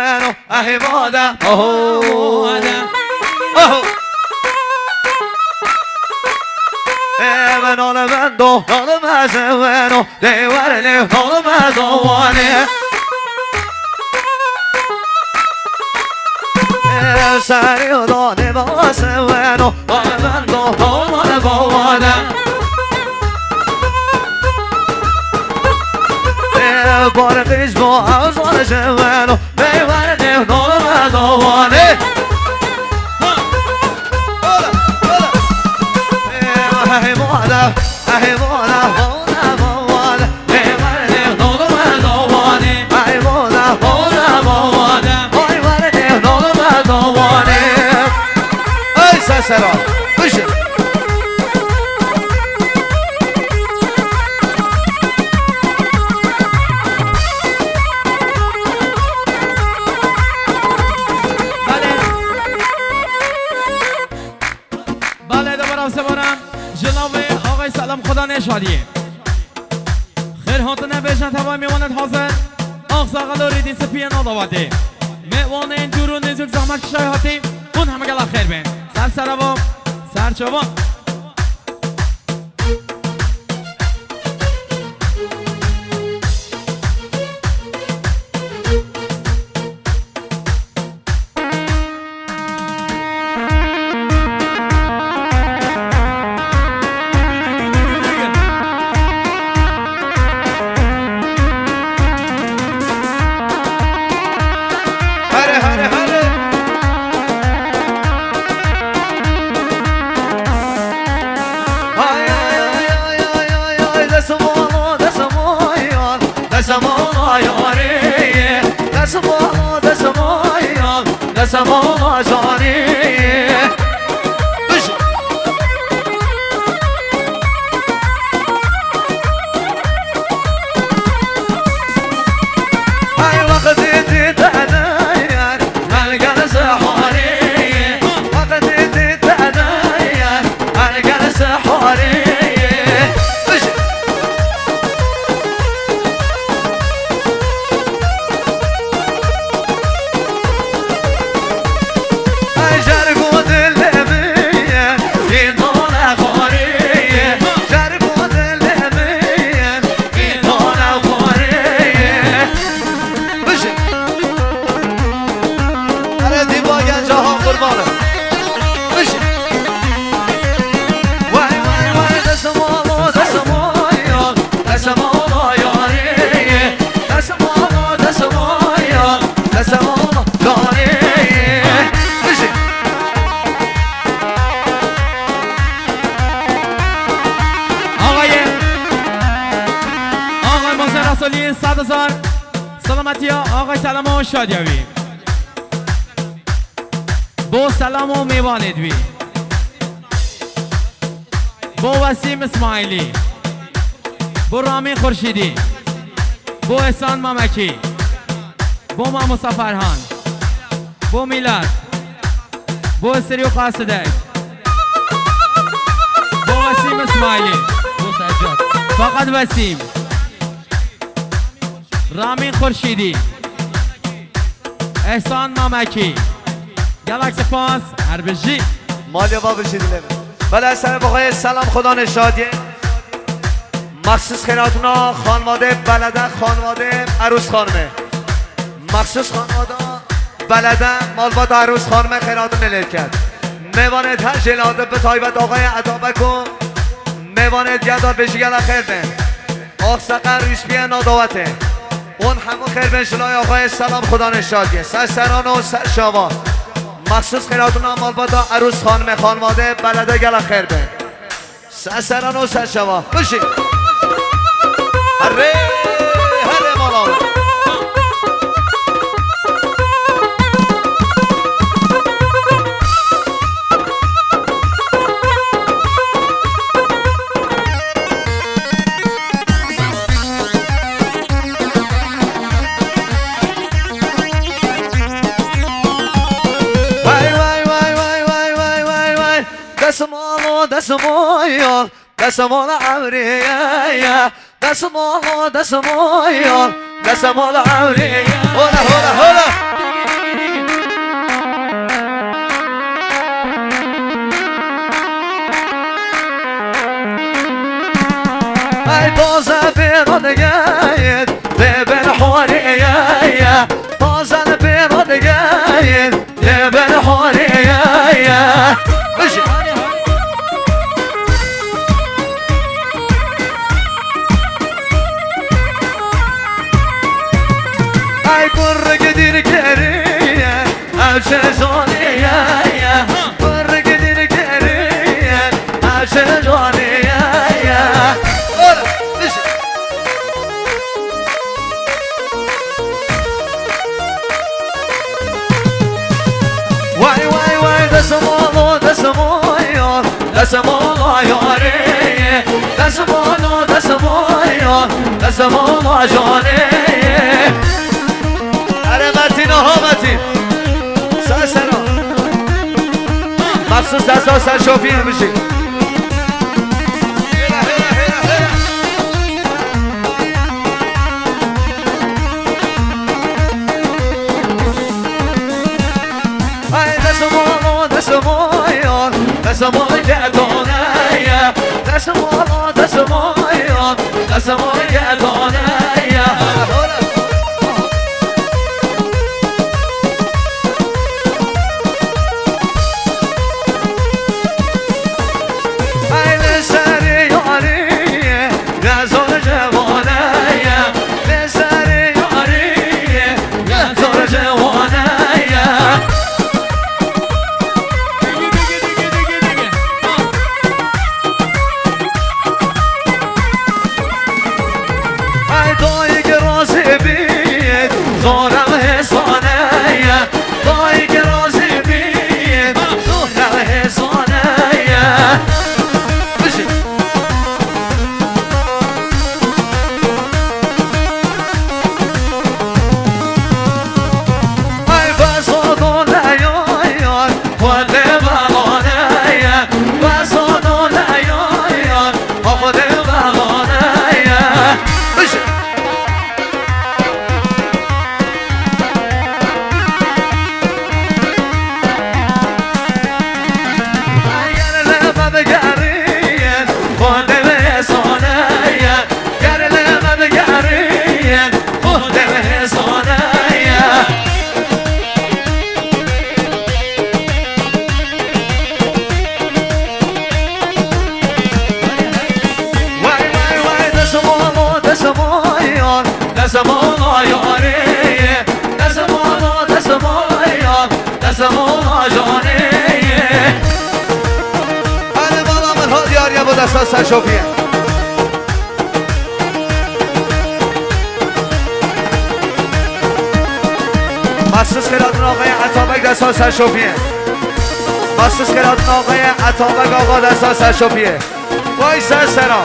وينو اهي ماذا من آل من دو نال مزه وینو دیوارنی نال مزوانه سری و دانه باسه وینو آل من دو نال مزوانه بارقیش با اوزانش وینو دیوارنی نال مزوانه اهی مالا اهی مالا مالا مالا دیوارنی نال مزوانه اهی مالا مالا مالا دیوارنی نال مزوانه ای سسرا بشه بله دوباره سبارم جناب آقای سلام خدا نشادیه خیر هاتنه بشن تبای میواند حاضر آقساقل و ریدی سپیه نادواده میوانه این دورو نزوک زحمت کشای هاتی اون همه گلا خیر بین سر سرابا سر چوبا دسما جانی بشه ای وقتی دیدنه هرگل سحاری وقتی دیدنه هرگل سحاری بشه رسولی 100,000 سلامتی ها آقای سلام و شادیوی با سلام و میوانید بی با وسیم اسماعیلی با رامی خورشیدی با احسان ممکی با ما مصفرهان با میلاد با استریو قاصدک با وسیم اسماعیلی با سجاد فقط وسیم رامین خورشیدی احسان مامکی گلکس پاس هربجی مالیا با بشیدی لیمه بله از طرف آقای سلام خدا نشادیه مخصوص خیراتونا خانواده بلده خانواده عروس خانمه مخصوص خانواده بلده مالباد عروس خانمه خیراتون نلید کرد میوانت هر جلاده به تایبت آقای عدابک و میوانت گدا بشی گلا خیر بین آقسقر ریشبیه نادوته اون همه خیر بین شلای آقای سلام خدا نشادیه سر سران و سر شما مخصوص خیراتون مالباد عروس خانمه خانواده بلده گلا خیر بین سر سران و سر شما بشی هره هره مالا دسمال دسمال عمرية دسمال دسمال دسمال عمرية هلا هلا هلا لبن حورية مشي اي بر قدير كريه عشجونية بر قدير كريه عشجونية مشي واي واي واي دسمولو دسمويون دسمولو يوري دسمولو دسمويون دسمولو جوني اره متین ها متین سرسرا مخصوص اساسا شوفی میشی دسموی گردانه دسموی گردانه این سری یاری نزار جوانه سری یاری نزار جوانه زورم حسانه دایی که رازی بید زورم حسانه بشی ای بسادونه یایان خود بغانه بسادونه یایان خود بغانه بشی دسمونا یاری دسمونا جانی انا بالا من ها دیار یا بود اساس شوفیه مخصوص خیراتون آقای عطابک اساس شوفیه مخصوص خیراتون آقای عطابک آقا اساس شوفیه وای سرسرا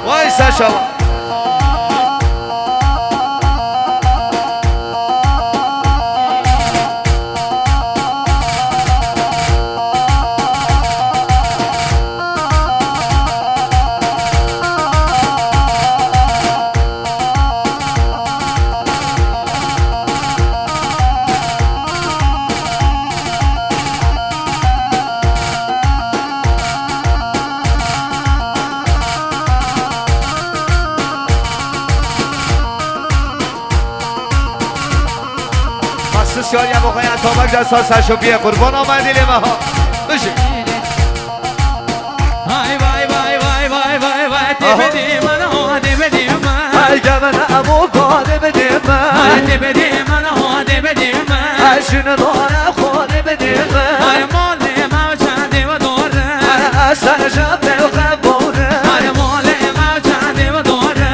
وای سرشوا بسیار یه موقعی انتامک در سال سرشوپیه قربان آمدی لیمه ها بشی های وای وای وای وای وای وای تی بدی من ها تی بدی من های گمن امو کاده بدی من تی بدی من ها تی بدی من های شنو دارم خواده بدی من های مالی ما چندی و دوره های سر جب دل خباره های مالی ما چندی و دوره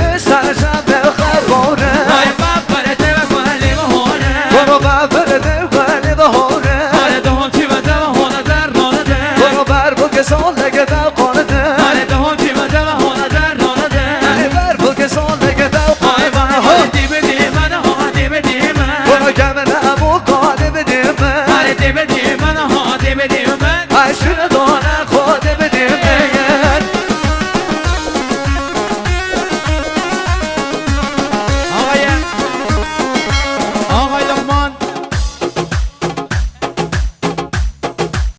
های سر جب دل خباره های بابر تی و کلی و هوره برو بابر دل کلی و هوره های دهم چی و دل هونه در رانه ده برو بر بو کسان لگه دل قانه ده های دهم چی و دل هونه در رانه ده های بر بو کسان لگه دل های قانه وای ده تی بدی من ها تی بدی من برو گمن امو کاده بدی من های تی بدی من ها تی بدی من های شنو